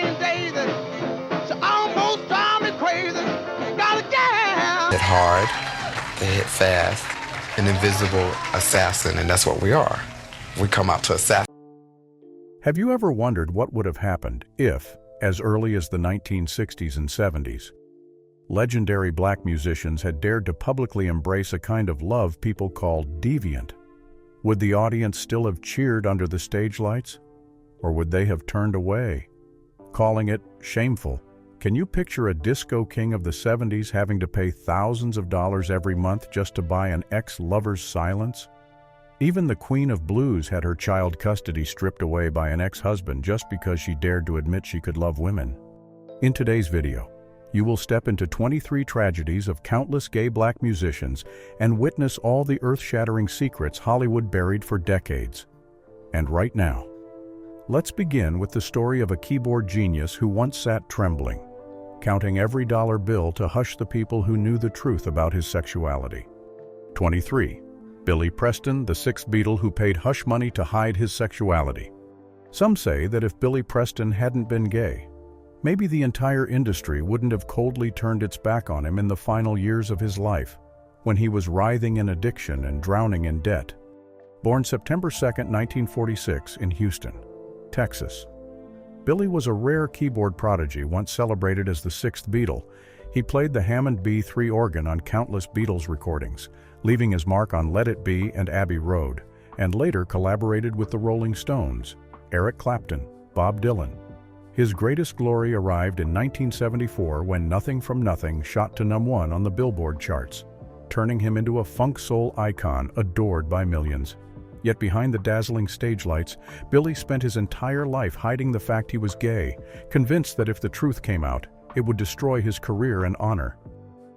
rain days, she almost drive me crazy. Got a gal. Hit hard, they hit fast, an invisible assassin, and that's what we are. We come out to assassinate. Have you ever wondered what would have happened if, as early as the 1960s and 70s, legendary black musicians had dared to publicly embrace a kind of love people called deviant? Would the audience still have cheered under the stage lights? Or would they have turned away, calling it shameful? Can you picture a disco king of the 70s having to pay thousands of dollars every month just to buy an ex-lover's silence? Even the Queen of Blues had her child custody stripped away by an ex-husband just because she dared to admit she could love women. In today's video, you will step into 23 tragedies of countless gay black musicians and witness all the earth-shattering secrets Hollywood buried for decades. And right now, let's begin with the story of a keyboard genius who once sat trembling, counting every dollar bill to hush the people who knew the truth about his sexuality. 23. Billy Preston, the sixth Beatle who paid hush money to hide his sexuality. Some say that if Billy Preston hadn't been gay, maybe the entire industry wouldn't have coldly turned its back on him in the final years of his life, when he was writhing in addiction and drowning in debt. Born September 2, 1946, in Houston, Texas. Billy was a rare keyboard prodigy once celebrated as the sixth Beatle. He played the Hammond B3 organ on countless Beatles recordings, leaving his mark on Let It Be and Abbey Road, and later collaborated with the Rolling Stones, Eric Clapton, Bob Dylan. His greatest glory arrived in 1974 when Nothing from Nothing shot to #1 on the Billboard charts, turning him into a funk soul icon adored by millions. Yet behind the dazzling stage lights, Billy spent his entire life hiding the fact he was gay, convinced that if the truth came out, it would destroy his career and honor.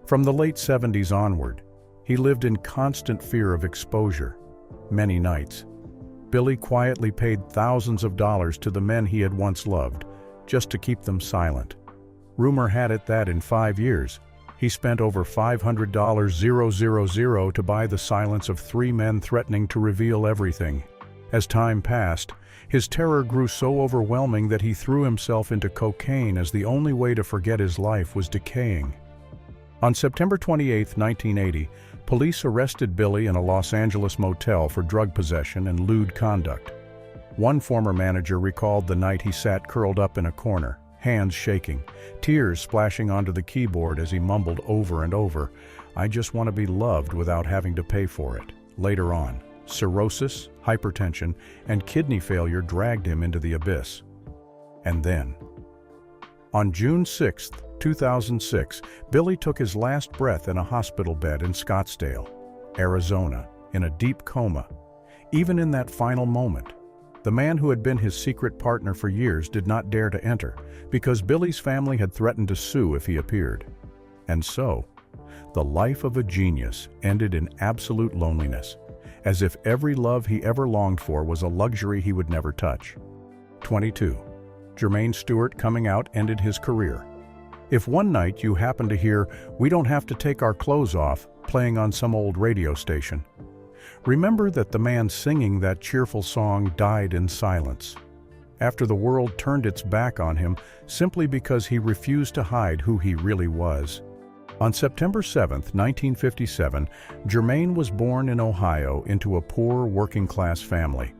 From the late 70s onward, he lived in constant fear of exposure. Many nights, Billy quietly paid thousands of dollars to the men he had once loved, just to keep them silent. Rumor had it that in 5 years, he spent over $500,000 to buy the silence of 3 men threatening to reveal everything. As time passed, his terror grew so overwhelming that he threw himself into cocaine as the only way to forget his life was decaying. On September 28, 1980, police arrested Billy in a Los Angeles motel for drug possession and lewd conduct. One former manager recalled the night he sat curled up in a corner, hands shaking, tears splashing onto the keyboard as he mumbled over and over, "I just want to be loved without having to pay for it." Later on, cirrhosis, hypertension, and kidney failure dragged him into the abyss. And then, on June 6, 2006, Billy took his last breath in a hospital bed in Scottsdale, Arizona, in a deep coma. Even in that final moment, the man who had been his secret partner for years did not dare to enter, because Billy's family had threatened to sue if he appeared. And so, the life of a genius ended in absolute loneliness, as if every love he ever longed for was a luxury he would never touch. 22. Jermaine Stewart coming out ended his career. If one night you happen to hear "We Don't Have to Take Our Clothes Off" playing on some old radio station, remember that the man singing that cheerful song died in silence, after the world turned its back on him simply because he refused to hide who he really was. On September 7, 1957, Jermaine was born in Ohio into a poor working-class family.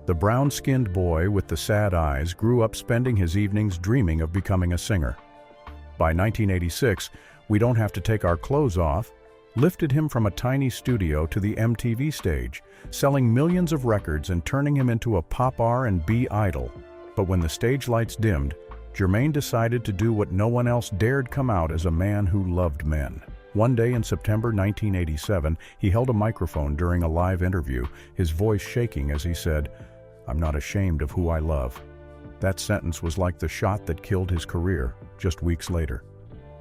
The brown-skinned boy with the sad eyes grew up spending his evenings dreaming of becoming a singer. By 1986, "We Don't Have to Take Our Clothes Off" lifted him from a tiny studio to the MTV stage, selling millions of records and turning him into a pop R&B idol. But when the stage lights dimmed, Jermaine decided to do what no one else dared come out as a man who loved men. One day in September 1987, he held a microphone during a live interview, his voice shaking as he said, "I'm not ashamed of who I love." That sentence was like the shot that killed his career just weeks later.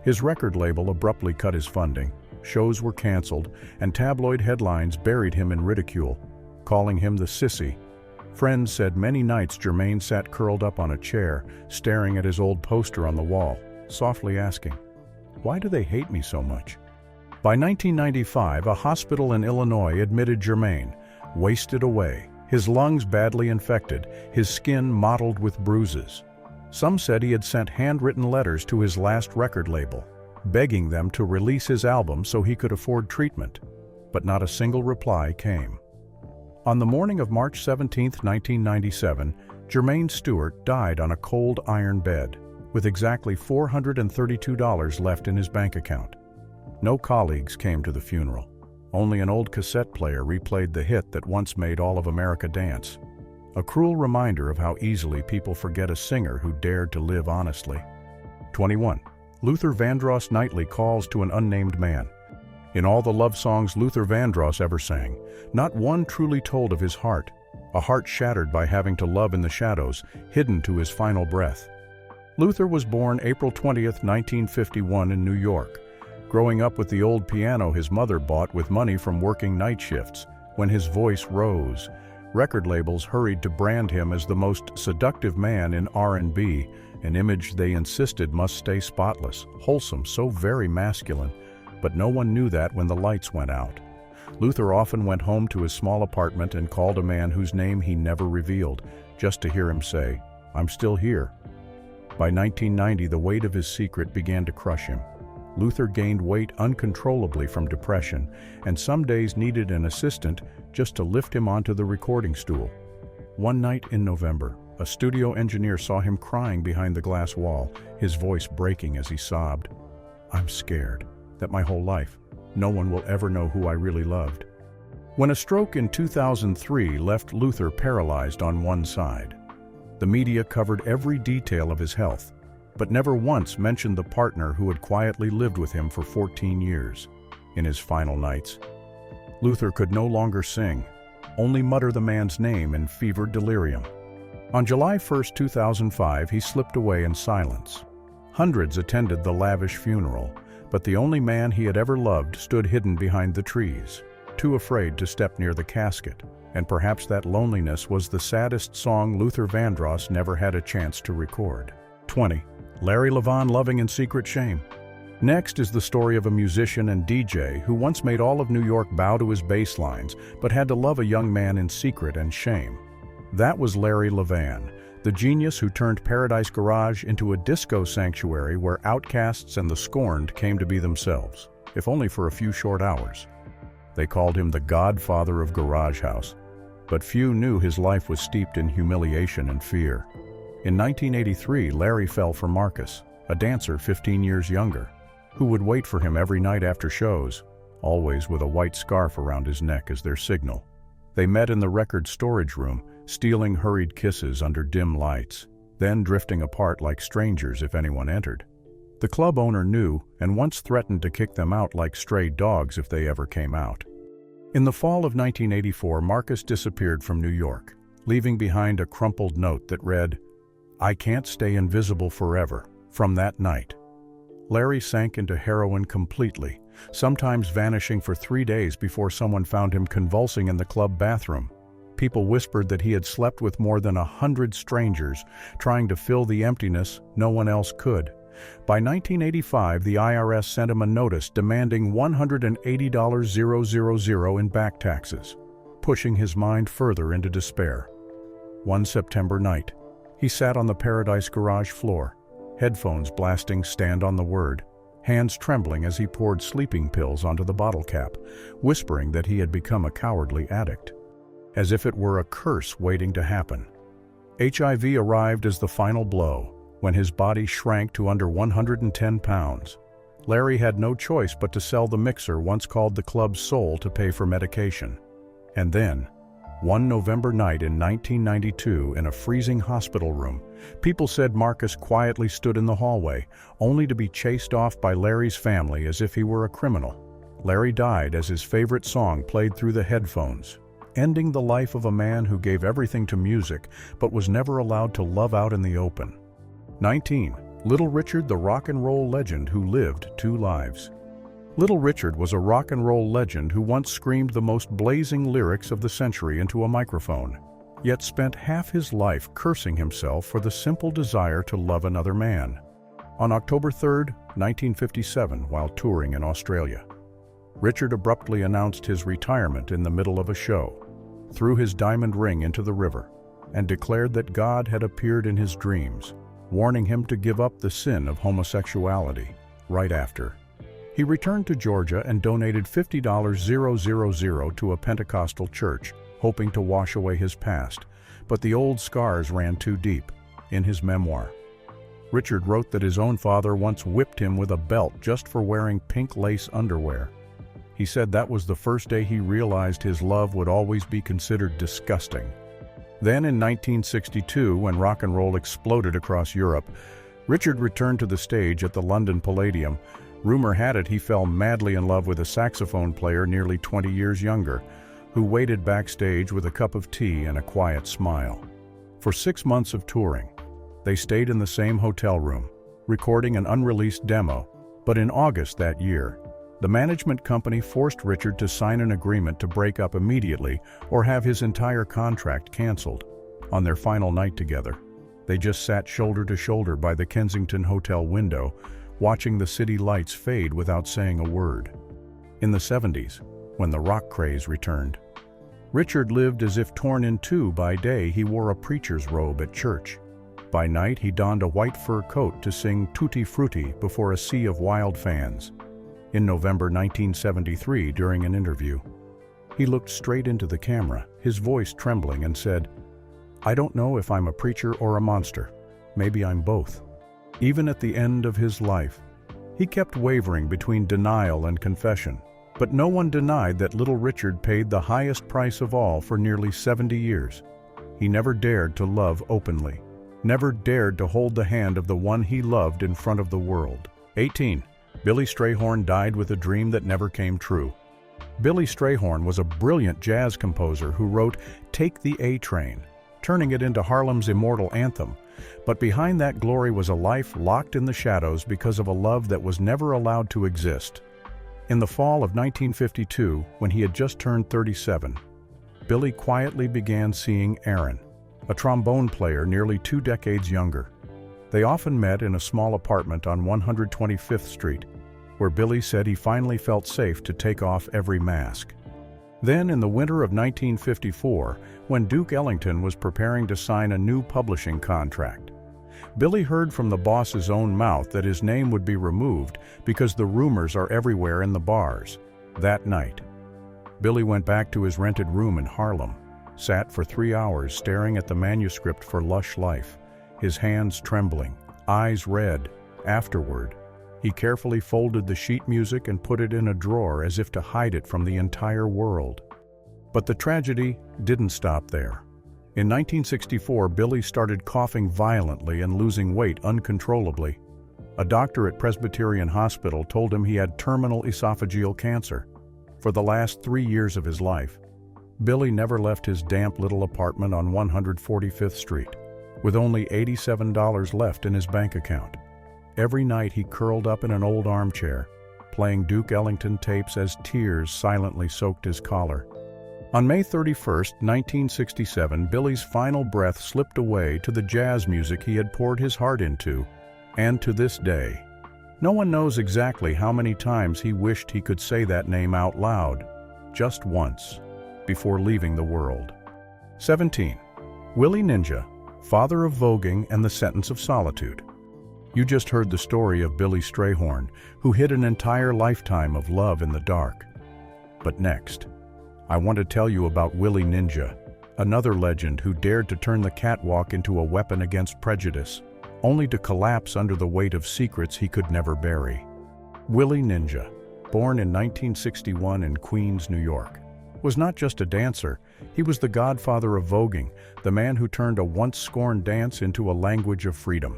His record label abruptly cut his funding, shows were canceled, and tabloid headlines buried him in ridicule, calling him the sissy. Friends said many nights Jermaine sat curled up on a chair, staring at his old poster on the wall, softly asking, "Why do they hate me so much?" By 1995, a hospital in Illinois admitted Jermaine, wasted away, his lungs badly infected, his skin mottled with bruises. Some said he had sent handwritten letters to his last record label, begging them to release his album so he could afford treatment, but not a single reply came. On the morning of March 17, 1997, Jermaine Stewart died on a cold iron bed, with exactly $432 left in his bank account. No colleagues came to the funeral. Only an old cassette player replayed the hit that once made all of America dance. A cruel reminder of how easily people forget a singer who dared to live honestly. 21. Luther Vandross nightly calls to an unnamed man. In all the love songs Luther Vandross ever sang, not one truly told of his heart, a heart shattered by having to love in the shadows, hidden to his final breath. Luther was born April 20, 1951 in New York, growing up with the old piano his mother bought with money from working night shifts. When his voice rose, record labels hurried to brand him as the most seductive man in R&B, an image they insisted must stay spotless, wholesome, so very masculine. But no one knew that when the lights went out. Luther often went home to his small apartment and called a man whose name he never revealed, just to hear him say, "I'm still here." By 1990, the weight of his secret began to crush him. Luther gained weight uncontrollably from depression, and some days needed an assistant just to lift him onto the recording stool. One night in November, a studio engineer saw him crying behind the glass wall, his voice breaking as he sobbed. "I'm scared that my whole life, no one will ever know who I really loved." When a stroke in 2003 left Luther paralyzed on one side, the media covered every detail of his health, but never once mentioned the partner who had quietly lived with him for 14 years. In his final nights, Luther could no longer sing, only mutter the man's name in fevered delirium. On July 1, 2005, he slipped away in silence. Hundreds attended the lavish funeral, but the only man he had ever loved stood hidden behind the trees, too afraid to step near the casket. And perhaps that loneliness was the saddest song Luther Vandross never had a chance to record. 20. Larry Levan loving in secret shame. Next is the story of a musician and DJ who once made all of New York bow to his bass lines, but had to love a young man in secret and shame. That was Larry Levan, the genius who turned Paradise Garage into a disco sanctuary where outcasts and the scorned came to be themselves, if only for a few short hours. They called him the godfather of Garage House, but few knew his life was steeped in humiliation and fear. In 1983, Larry fell for Marcus, a dancer 15 years younger, who would wait for him every night after shows, always with a white scarf around his neck as their signal. They met in the record storage room, stealing hurried kisses under dim lights, then drifting apart like strangers if anyone entered. The club owner knew and once threatened to kick them out like stray dogs if they ever came out. In the fall of 1984, Marcus disappeared from New York, leaving behind a crumpled note that read, "I can't stay invisible forever." From that night, Larry sank into heroin completely, sometimes vanishing for 3 days before someone found him convulsing in the club bathroom. People whispered that he had slept with more than 100 strangers, trying to fill the emptiness no one else could. By 1985, the IRS sent him a notice demanding $180,000 in back taxes, pushing his mind further into despair. One September night, he sat on the Paradise Garage floor, headphones blasting "Stand on the Word," hands trembling as he poured sleeping pills onto the bottle cap, whispering that he had become a cowardly addict, as if it were a curse waiting to happen. HIV arrived as the final blow, when his body shrank to under 110 pounds. Larry had no choice but to sell the mixer once called the club's soul to pay for medication. And then, one November night in 1992, in a freezing hospital room, people said Marcus quietly stood in the hallway, only to be chased off by Larry's family as if he were a criminal. Larry died as his favorite song played through the headphones, ending the life of a man who gave everything to music but was never allowed to love out in the open. 19. Little Richard, the rock and roll legend who lived 2 lives. Little Richard was a rock and roll legend who once screamed the most blazing lyrics of the century into a microphone, yet spent half his life cursing himself for the simple desire to love another man. On October 3, 1957, while touring in Australia, Richard abruptly announced his retirement in the middle of a show, threw his diamond ring into the river, and declared that God had appeared in his dreams, warning him to give up the sin of homosexuality right after. He returned to Georgia and donated $50,000 to a Pentecostal church, hoping to wash away his past, but the old scars ran too deep. In his memoir, Richard wrote that his own father once whipped him with a belt just for wearing pink lace underwear. He said that was the first day he realized his love would always be considered disgusting. Then in 1962, when rock and roll exploded across Europe, Richard returned to the stage at the London Palladium. Rumor had it he fell madly in love with a saxophone player nearly 20 years younger, who waited backstage with a cup of tea and a quiet smile. For 6 months of touring, they stayed in the same hotel room, recording an unreleased demo, but in August that year, the management company forced Richard to sign an agreement to break up immediately or have his entire contract canceled. On their final night together, they just sat shoulder to shoulder by the Kensington Hotel window, watching the city lights fade without saying a word. In the 70s, when the rock craze returned, Richard lived as if torn in two. By day, he wore a preacher's robe at church. By night, he donned a white fur coat to sing Tutti Frutti before a sea of wild fans. In November 1973, during an interview, he looked straight into the camera, his voice trembling, and said, "I don't know if I'm a preacher or a monster. Maybe I'm both." Even at the end of his life, he kept wavering between denial and confession. But no one denied that little Richard paid the highest price of all for nearly 70 years. He never dared to love openly, never dared to hold the hand of the one he loved in front of the world. 18. Billy Strayhorn died with a dream that never came true. Billy Strayhorn was a brilliant jazz composer who wrote Take the A Train, turning it into Harlem's immortal anthem. But behind that glory was a life locked in the shadows because of a love that was never allowed to exist. In the fall of 1952, when he had just turned 37, Billy quietly began seeing Aaron, a trombone player nearly 2 decades younger. They often met in a small apartment on 125th Street, where Billy said he finally felt safe to take off every mask. Then, in the winter of 1954, when Duke Ellington was preparing to sign a new publishing contract, Billy heard from the boss's own mouth that his name would be removed because the rumors are everywhere in the bars. That night, Billy went back to his rented room in Harlem, sat for 3 hours staring at the manuscript for Lush Life, his hands trembling, eyes red. Afterward, he carefully folded the sheet music and put it in a drawer as if to hide it from the entire world. But the tragedy didn't stop there. In 1964, Billy started coughing violently and losing weight uncontrollably. A doctor at Presbyterian Hospital told him he had terminal esophageal cancer. For the last 3 years of his life, Billy never left his damp little apartment on 145th Street, with only $87 left in his bank account. Every night he curled up in an old armchair, playing Duke Ellington tapes as tears silently soaked his collar. On May 31, 1967, Billy's final breath slipped away to the jazz music he had poured his heart into, and to this day, no one knows exactly how many times he wished he could say that name out loud, just once, before leaving the world. 17. Willie Ninja, father of voguing and the sentence of solitude. You just heard the story of Billy Strayhorn, who hid an entire lifetime of love in the dark. But next, I want to tell you about Willie Ninja, another legend who dared to turn the catwalk into a weapon against prejudice, only to collapse under the weight of secrets he could never bury. Willie Ninja, born in 1961 in Queens, New York, was not just a dancer, he was the godfather of voguing, the man who turned a once-scorned dance into a language of freedom.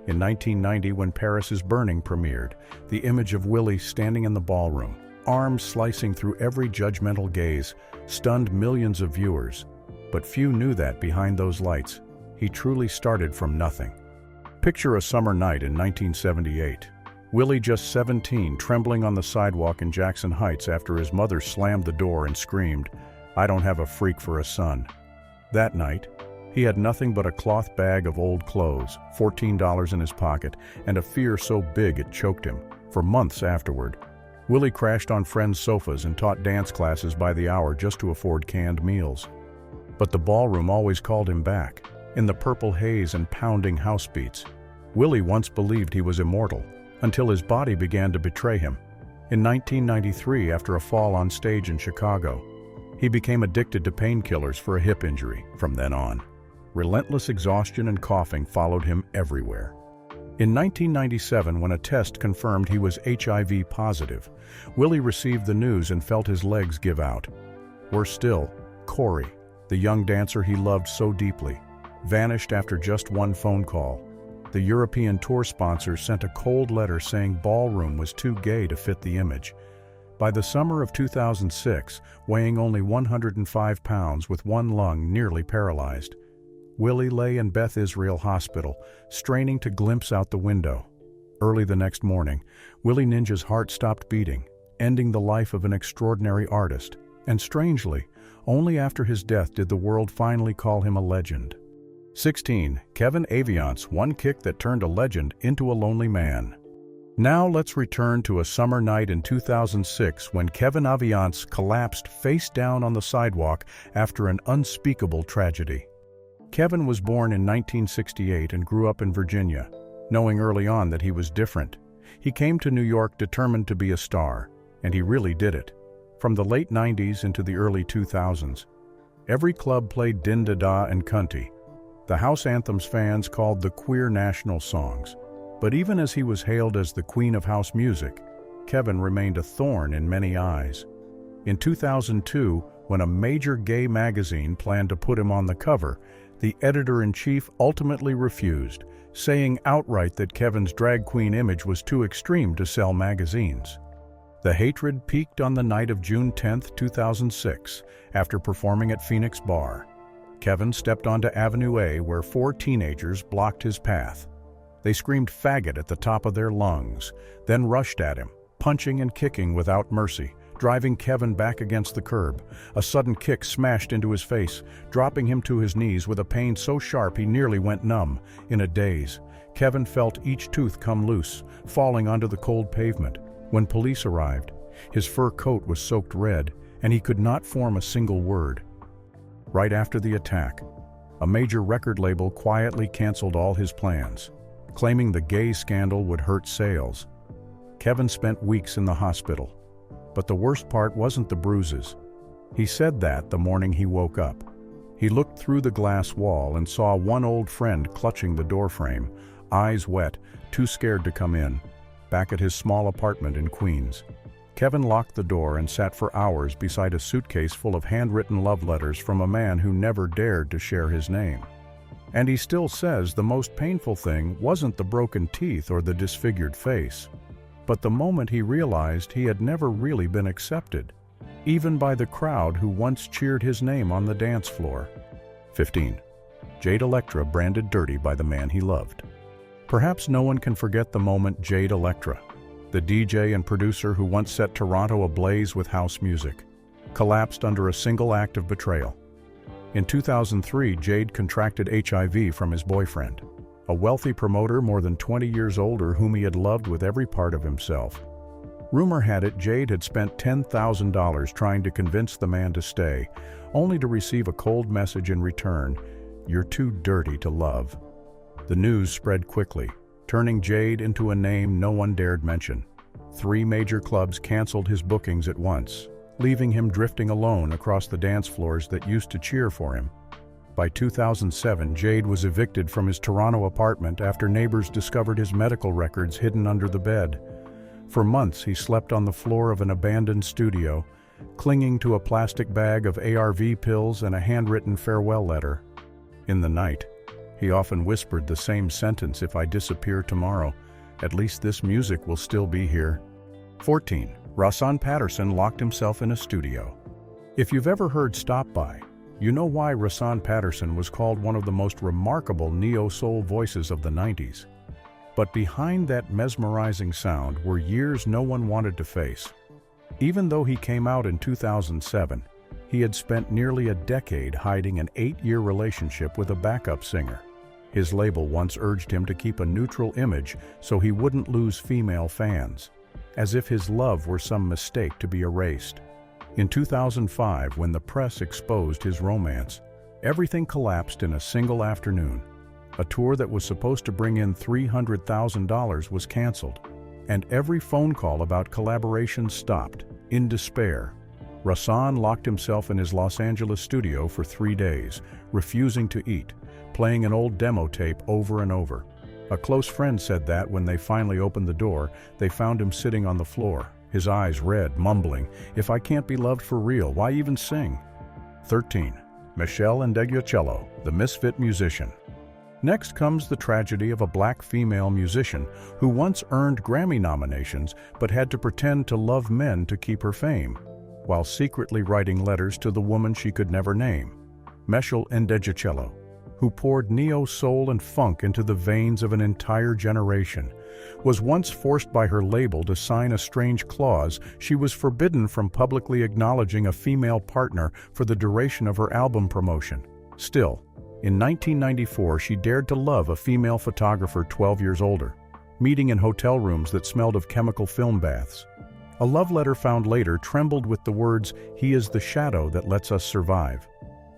In 1990, when Paris is Burning premiered, the image of Willie standing in the ballroom, arms slicing through every judgmental gaze, stunned millions of viewers. But few knew that behind those lights, he truly started from nothing. Picture a summer night in 1978. Willie, just 17, trembling on the sidewalk in Jackson Heights after his mother slammed the door and screamed, "I don't have a freak for a son." That night, he had nothing but a cloth bag of old clothes, $14 in his pocket, and a fear so big it choked him. For months afterward, Willie crashed on friends' sofas and taught dance classes by the hour just to afford canned meals. But the ballroom always called him back, in the purple haze and pounding house beats. Willie once believed he was immortal, until his body began to betray him. In 1993, after a fall on stage in Chicago, he became addicted to painkillers for a hip injury. From then on, relentless exhaustion and coughing followed him everywhere. In 1997, when a test confirmed he was HIV positive, Willie received the news and felt his legs give out. Worse still, Corey, the young dancer he loved so deeply, vanished after just one phone call. The European tour sponsor sent a cold letter saying ballroom was too gay to fit the image. By the summer of 2006, weighing only 105 pounds with one lung nearly paralyzed, Willie lay in Beth Israel Hospital, straining to glimpse out the window. Early the next morning, Willie Ninja's heart stopped beating, ending the life of an extraordinary artist. And strangely, only after his death did the world finally call him a legend. 16. Kevin Aviance, one kick that turned a legend into a lonely man. Now let's return to a summer night in 2006 when Kevin Aviance collapsed face down on the sidewalk after an unspeakable tragedy. Kevin was born in 1968 and grew up in Virginia, knowing early on that he was different. He came to New York determined to be a star, and he really did it. From the late 90s into the early 2000s, every club played Din Da Da and Cunty, the house anthems fans called the queer national songs. But even as he was hailed as the queen of house music, Kevin remained a thorn in many eyes. In 2002, when a major gay magazine planned to put him on the cover, the editor-in-chief ultimately refused, saying outright that Kevin's drag queen image was too extreme to sell magazines. The hatred peaked on the night of June 10, 2006, after performing at Phoenix Bar. Kevin stepped onto Avenue A where 4 teenagers blocked his path. They screamed faggot at the top of their lungs, then rushed at him, punching and kicking without mercy, driving Kevin back against the curb. A sudden kick smashed into his face, dropping him to his knees with a pain so sharp he nearly went numb. In a daze, Kevin felt each tooth come loose, falling onto the cold pavement. When police arrived, his fur coat was soaked red, and he could not form a single word. Right after the attack, a major record label quietly canceled all his plans, claiming the gay scandal would hurt sales. Kevin spent weeks in the hospital, but the worst part wasn't the bruises. He said that the morning he woke up. He looked through the glass wall and saw one old friend clutching the doorframe, eyes wet, too scared to come in, back at his small apartment in Queens. Kevin locked the door and sat for hours beside a suitcase full of handwritten love letters from a man who never dared to share his name. And he still says the most painful thing wasn't the broken teeth or the disfigured face, but the moment he realized he had never really been accepted, even by the crowd who once cheered his name on the dance floor. 15. Jade Electra branded dirty by the man he loved. Perhaps no one can forget the moment Jade Electra, the DJ and producer who once set Toronto ablaze with house music, collapsed under a single act of betrayal. In 2003, Jade contracted HIV from his boyfriend, a wealthy promoter more than 20 years older whom he had loved with every part of himself. Rumor had it Jade had spent $10,000 trying to convince the man to stay, only to receive a cold message in return, "You're too dirty to love." The news spread quickly, turning Jade into a name no one dared mention. 3 major clubs canceled his bookings at once, leaving him drifting alone across the dance floors that used to cheer for him. By 2007, Jade was evicted from his Toronto apartment after neighbors discovered his medical records hidden under the bed. For months, he slept on the floor of an abandoned studio, clinging to a plastic bag of ARV pills and a handwritten farewell letter. In the night, he often whispered the same sentence, "If I disappear tomorrow, at least this music will still be here." 14. Rousan Patterson locked himself in a studio. If you've ever heard Stop By, you know why Rousan Patterson was called one of the most remarkable neo-soul voices of the 90s. But behind that mesmerizing sound were years no one wanted to face. Even though he came out in 2007, he had spent nearly a decade hiding an 8-year relationship with a backup singer. His label once urged him to keep a neutral image so he wouldn't lose female fans, as if his love were some mistake to be erased. In 2005, when the press exposed his romance, everything collapsed in a single afternoon. A tour that was supposed to bring in $300,000 was canceled, and every phone call about collaboration stopped. In despair, Rousan locked himself in his Los Angeles studio for 3 days, refusing to eat, playing an old demo tape over and over. A close friend said that when they finally opened the door, they found him sitting on the floor, his eyes red, mumbling, "If I can't be loved for real, why even sing?" 13. Michelle Ndegeocello, the misfit musician. Next comes the tragedy of a black female musician who once earned Grammy nominations but had to pretend to love men to keep her fame, while secretly writing letters to the woman she could never name. Michelle Ndegeocello, who poured neo-soul and funk into the veins of an entire generation, was once forced by her label to sign a strange clause. She was forbidden from publicly acknowledging a female partner for the duration of her album promotion. Still, in 1994, she dared to love a female photographer 12 years older, meeting in hotel rooms that smelled of chemical film baths. A love letter found later trembled with the words, "He is the shadow that lets us survive."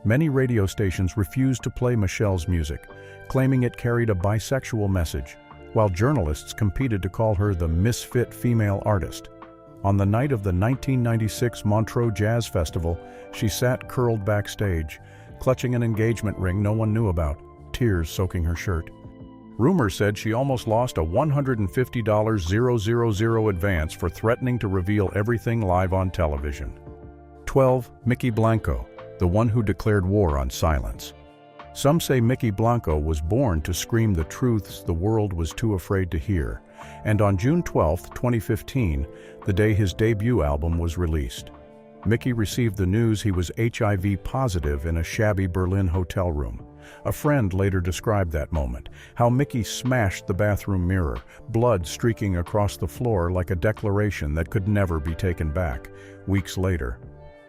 Many radio stations refused to play Michelle's music, claiming it carried a bisexual message, while journalists competed to call her the misfit female artist. On the night of the 1996 Montreux Jazz Festival, she sat curled backstage, clutching an engagement ring no one knew about, tears soaking her shirt. Rumors said she almost lost a $150,000 advance for threatening to reveal everything live on television. 12. Mickey Blanco, the one who declared war on silence. Some say Mickey Blanco was born to scream the truths the world was too afraid to hear, and on June 12, 2015, the day his debut album was released, Mickey received the news he was HIV positive in a shabby Berlin hotel room. A friend later described that moment, how Mickey smashed the bathroom mirror, blood streaking across the floor like a declaration that could never be taken back. Weeks later,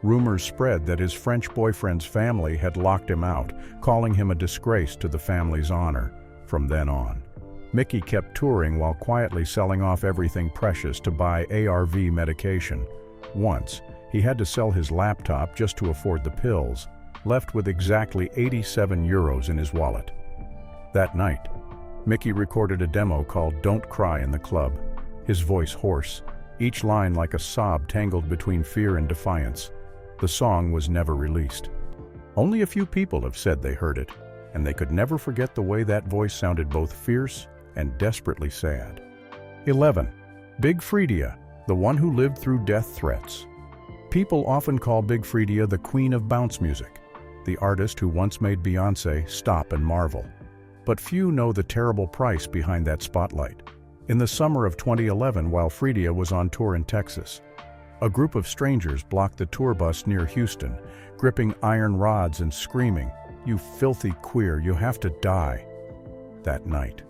rumors spread that his French boyfriend's family had locked him out, calling him a disgrace to the family's honor. From then on, Mickey kept touring while quietly selling off everything precious to buy ARV medication. Once, he had to sell his laptop just to afford the pills, left with exactly 87 euros in his wallet. That night, Mickey recorded a demo called "Don't Cry" in the club, his voice hoarse, each line like a sob tangled between fear and defiance. The song was never released. Only a few people have said they heard it, and they could never forget the way that voice sounded both fierce and desperately sad. 11. Big Freedia, the one who lived through death threats. People often call Big Freedia the queen of bounce music, the artist who once made Beyoncé stop and marvel. But few know the terrible price behind that spotlight. In the summer of 2011, while Freedia was on tour in Texas, a group of strangers blocked the tour bus near Houston, gripping iron rods and screaming, "You filthy queer, you have to die." That night,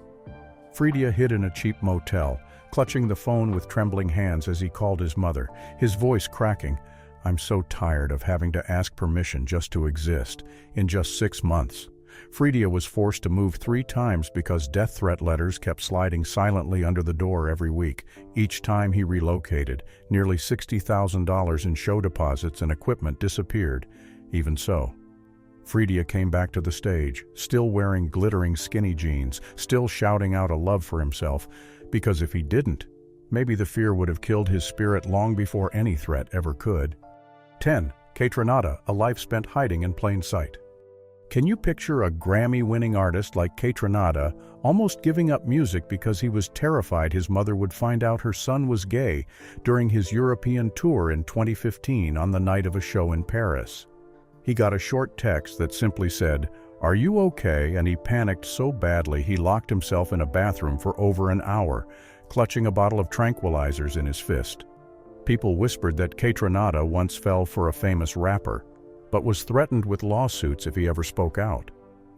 Freedia hid in a cheap motel, clutching the phone with trembling hands as he called his mother, his voice cracking. "I'm so tired of having to ask permission just to exist." In just 6 months, Freedia was forced to move 3 times because death threat letters kept sliding silently under the door every week. Each time he relocated, nearly $60,000 in show deposits and equipment disappeared. Even so, Freedia came back to the stage, still wearing glittering skinny jeans, still shouting out a love for himself, because if he didn't, maybe the fear would have killed his spirit long before any threat ever could. 10. Kaytranada, a life spent hiding in plain sight. Can you picture a Grammy-winning artist like Kaytranada almost giving up music because he was terrified his mother would find out her son was gay during his European tour in 2015 on the night of a show in Paris? He got a short text that simply said, "Are you okay?" and he panicked so badly he locked himself in a bathroom for over an hour, clutching a bottle of tranquilizers in his fist. People whispered that Kaytranada once fell for a famous rapper, but was threatened with lawsuits if he ever spoke out.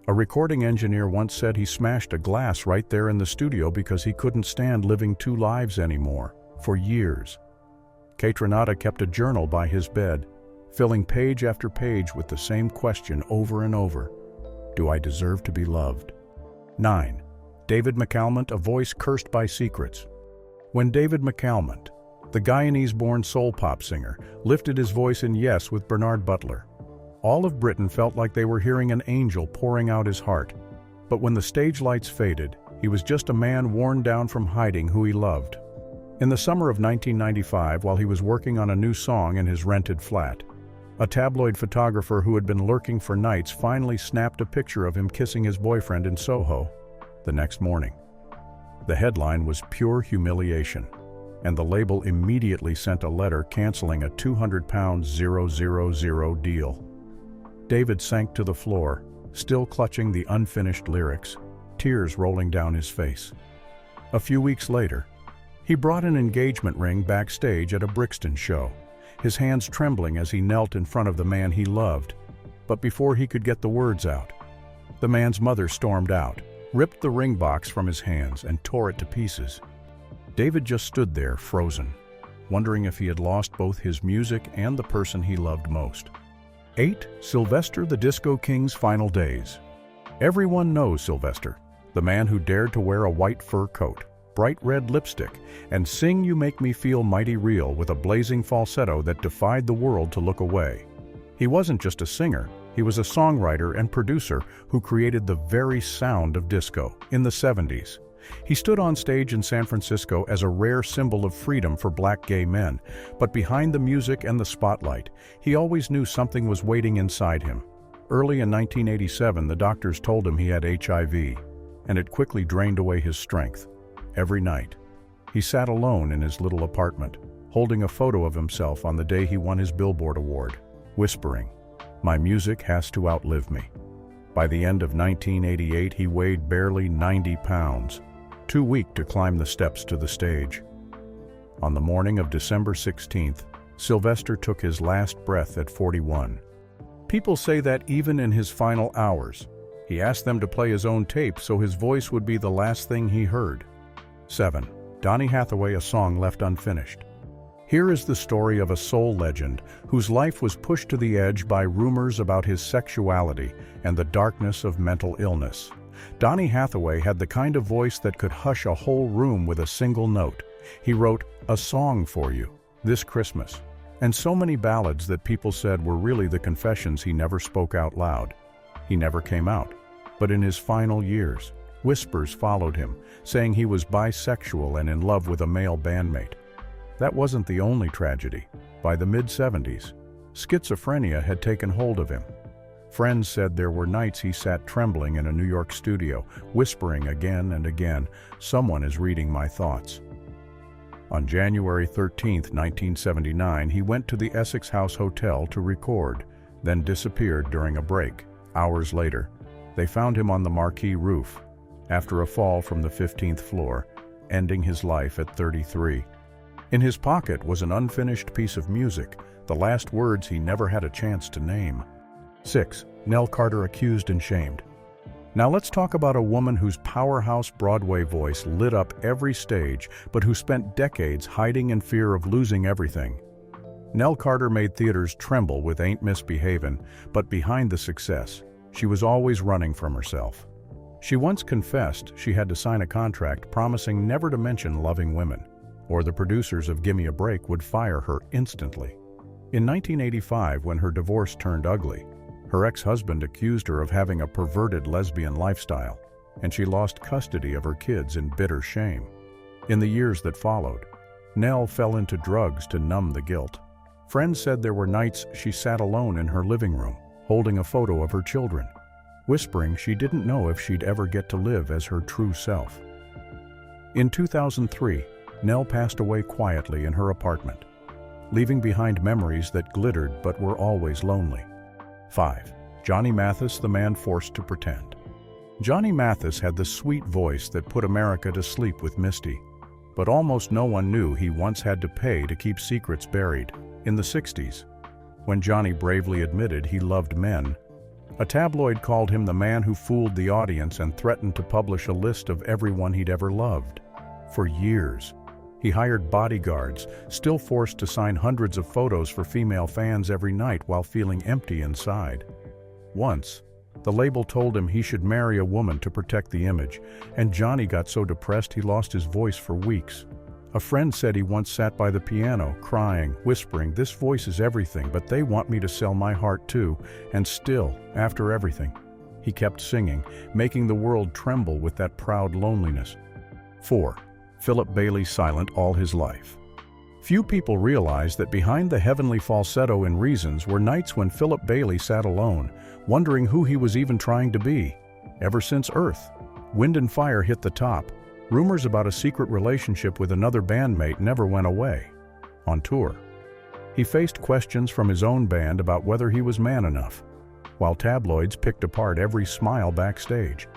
A recording engineer once said he smashed a glass right there in the studio because he couldn't stand living 2 lives anymore. For years, Kaytranada kept a journal by his bed, filling page after page with the same question over and over: do I deserve to be loved? 9. David McAlmont, a voice cursed by secrets. When David McAlmont, the Guyanese-born soul pop singer, lifted his voice in Yes with Bernard Butler, all of Britain felt like they were hearing an angel pouring out his heart. But when the stage lights faded, he was just a man worn down from hiding who he loved. In the summer of 1995, while he was working on a new song in his rented flat, a tabloid photographer who had been lurking for nights finally snapped a picture of him kissing his boyfriend in Soho the next morning. The headline was pure humiliation, and the label immediately sent a letter canceling a £200 000 deal. David sank to the floor, still clutching the unfinished lyrics, tears rolling down his face. A few weeks later, he brought an engagement ring backstage at a Brixton show, his hands trembling as he knelt in front of the man he loved. But before he could get the words out, the man's mother stormed out, ripped the ring box from his hands, and tore it to pieces. David just stood there, frozen, wondering if he had lost both his music and the person he loved most. 8. Sylvester the Disco King's final days. Everyone knows Sylvester, the man who dared to wear a white fur coat, bright red lipstick, and sing "You Make Me Feel Mighty Real" with a blazing falsetto that defied the world to look away. He wasn't just a singer, he was a songwriter and producer who created the very sound of disco in the 70s. He stood on stage in San Francisco as a rare symbol of freedom for black gay men, but behind the music and the spotlight, he always knew something was waiting inside him. Early in 1987, the doctors told him he had HIV, and it quickly drained away his strength. Every night, he sat alone in his little apartment, holding a photo of himself on the day he won his Billboard Award, whispering, "My music has to outlive me." By the end of 1988, he weighed barely 90 pounds, too weak to climb the steps to the stage. On the morning of December 16th, Sylvester took his last breath at 41. People say that even in his final hours, he asked them to play his own tape so his voice would be the last thing he heard. 7. Donny Hathaway, a song left unfinished. Here is the story of a soul legend whose life was pushed to the edge by rumors about his sexuality and the darkness of mental illness. Donny Hathaway had the kind of voice that could hush a whole room with a single note. He wrote "A Song for You" this Christmas, and so many ballads that people said were really the confessions he never spoke out loud. He never came out, but in his final years, whispers followed him, saying he was bisexual and in love with a male bandmate. That wasn't the only tragedy. By the mid-70s, schizophrenia had taken hold of him. Friends said there were nights he sat trembling in a New York studio, whispering again and again, "Someone is reading my thoughts." On January 13, 1979, he went to the Essex House Hotel to record, then disappeared during a break. Hours later, they found him on the marquee roof, after a fall from the 15th floor, ending his life at 33. In his pocket was an unfinished piece of music, the last words he never had a chance to name. 6. Nell Carter, accused and shamed. Now let's talk about a woman whose powerhouse Broadway voice lit up every stage, but who spent decades hiding in fear of losing everything. Nell Carter made theaters tremble with Ain't Misbehavin', but behind the success, she was always running from herself. She once confessed she had to sign a contract promising never to mention loving women, or the producers of Gimme a Break would fire her instantly. In 1985, when her divorce turned ugly, her ex-husband accused her of having a perverted lesbian lifestyle, and she lost custody of her kids in bitter shame. In the years that followed, Nell fell into drugs to numb the guilt. Friends said there were nights she sat alone in her living room, holding a photo of her children, whispering she didn't know if she'd ever get to live as her true self. In 2003, Nell passed away quietly in her apartment, leaving behind memories that glittered but were always lonely. 5. Johnny Mathis, the man forced to pretend. Johnny Mathis had the sweet voice that put America to sleep with Misty, but almost no one knew he once had to pay to keep secrets buried. In the 60s, when Johnny bravely admitted he loved men, a tabloid called him the man who fooled the audience and threatened to publish a list of everyone he'd ever loved. For years, he hired bodyguards, still forced to sign hundreds of photos for female fans every night while feeling empty inside. Once, the label told him he should marry a woman to protect the image, and Johnny got so depressed he lost his voice for weeks. A friend said he once sat by the piano, crying, whispering, "This voice is everything, but they want me to sell my heart too," and still, after everything, he kept singing, making the world tremble with that proud loneliness. 4. Philip Bailey silent all his life. Few people realize that behind the heavenly falsetto in Reasons were nights when Philip Bailey sat alone, wondering who he was even trying to be. Ever since Earth, Wind and Fire hit the top, rumors about a secret relationship with another bandmate never went away. On tour, he faced questions from his own band about whether he was man enough, while tabloids picked apart every smile backstage.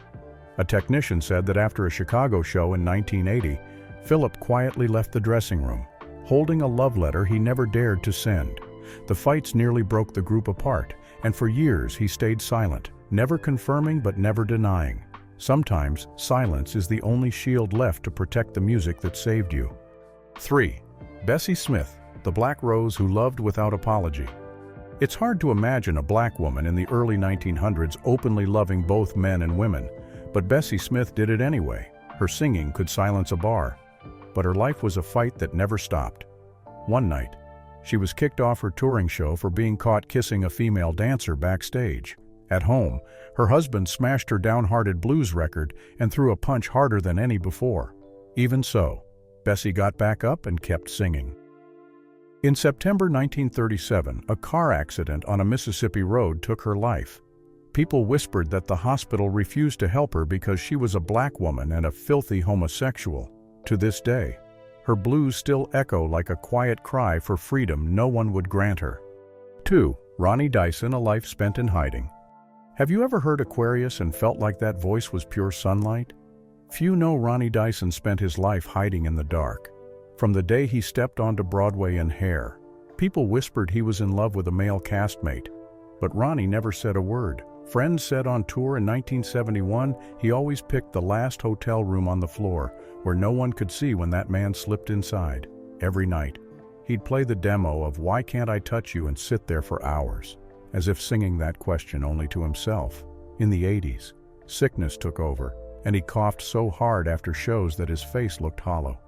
A technician said that after a Chicago show in 1980, Philip quietly left the dressing room, holding a love letter he never dared to send. The fights nearly broke the group apart, and for years he stayed silent, never confirming but never denying. Sometimes, silence is the only shield left to protect the music that saved you. 3. Bessie Smith, the black rose who loved without apology. It's hard to imagine a black woman in the early 1900s openly loving both men and women, but Bessie Smith did it anyway. Her singing could silence a bar, but her life was a fight that never stopped. One night, she was kicked off her touring show for being caught kissing a female dancer backstage. At home, her husband smashed her downhearted blues record and threw a punch harder than any before. Even so, Bessie got back up and kept singing. In September 1937, a car accident on a Mississippi road took her life. People whispered that the hospital refused to help her because she was a black woman and a filthy homosexual. To this day, her blues still echo like a quiet cry for freedom no one would grant her. 2. Ronnie Dyson, a life spent in hiding. Have you ever heard Aquarius and felt like that voice was pure sunlight? Few know Ronnie Dyson spent his life hiding in the dark. From the day he stepped onto Broadway in Hair, people whispered he was in love with a male castmate, but Ronnie never said a word. Friends said on tour in 1971 he always picked the last hotel room on the floor, where no one could see when that man slipped inside. Every night, he'd play the demo of Why Can't I Touch You and sit there for hours, as if singing that question only to himself. In the 80s, sickness took over, and he coughed so hard after shows that his face looked hollow.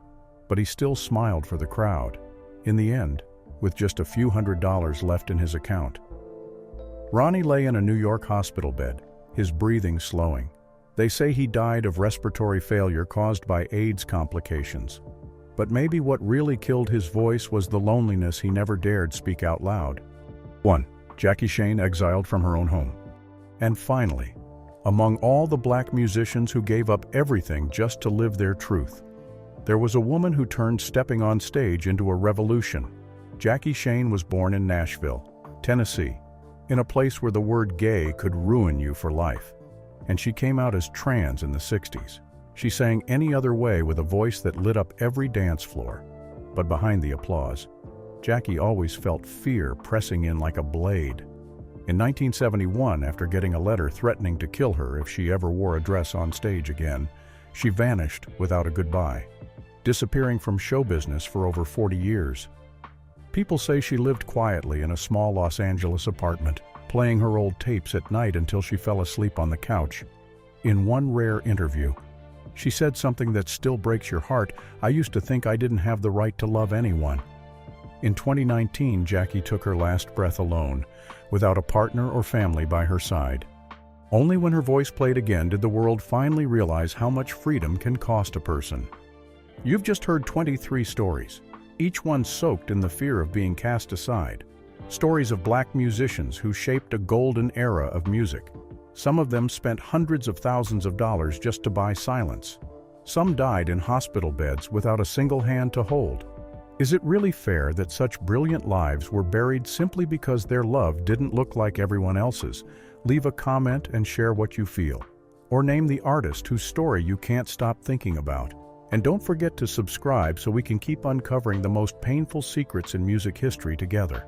But he still smiled for the crowd. In the end, with just a few $100s left in his account. Ronnie lay in a New York hospital bed, his breathing slowing. They say he died of respiratory failure caused by AIDS complications. But maybe what really killed his voice was the loneliness he never dared speak out loud. 1. Jackie Shane exiled from her own home. And finally, among all the black musicians who gave up everything just to live their truth, there was a woman who turned stepping on stage into a revolution. Jackie Shane was born in Nashville, Tennessee, in a place where the word gay could ruin you for life. And she came out as trans in the 60s. She sang Any Other Way with a voice that lit up every dance floor. But behind the applause, Jackie always felt fear pressing in like a blade. In 1971, after getting a letter threatening to kill her if she ever wore a dress on stage again, she vanished without a goodbye, disappearing from show business for over 40 years. People say she lived quietly in a small Los Angeles apartment, playing her old tapes at night until she fell asleep on the couch. In one rare interview, she said something that still breaks your heart: "I used to think I didn't have the right to love anyone." In 2019, Jackie took her last breath alone, without a partner or family by her side. Only when her voice played again did the world finally realize how much freedom can cost a person. You've just heard 23 stories, each one soaked in the fear of being cast aside. Stories of black musicians who shaped a golden era of music. Some of them spent hundreds of thousands of dollars just to buy silence. Some died in hospital beds without a single hand to hold. Is it really fair that such brilliant lives were buried simply because their love didn't look like everyone else's? Leave a comment and share what you feel. Or name the artist whose story you can't stop thinking about. And don't forget to subscribe so we can keep uncovering the most painful secrets in music history together.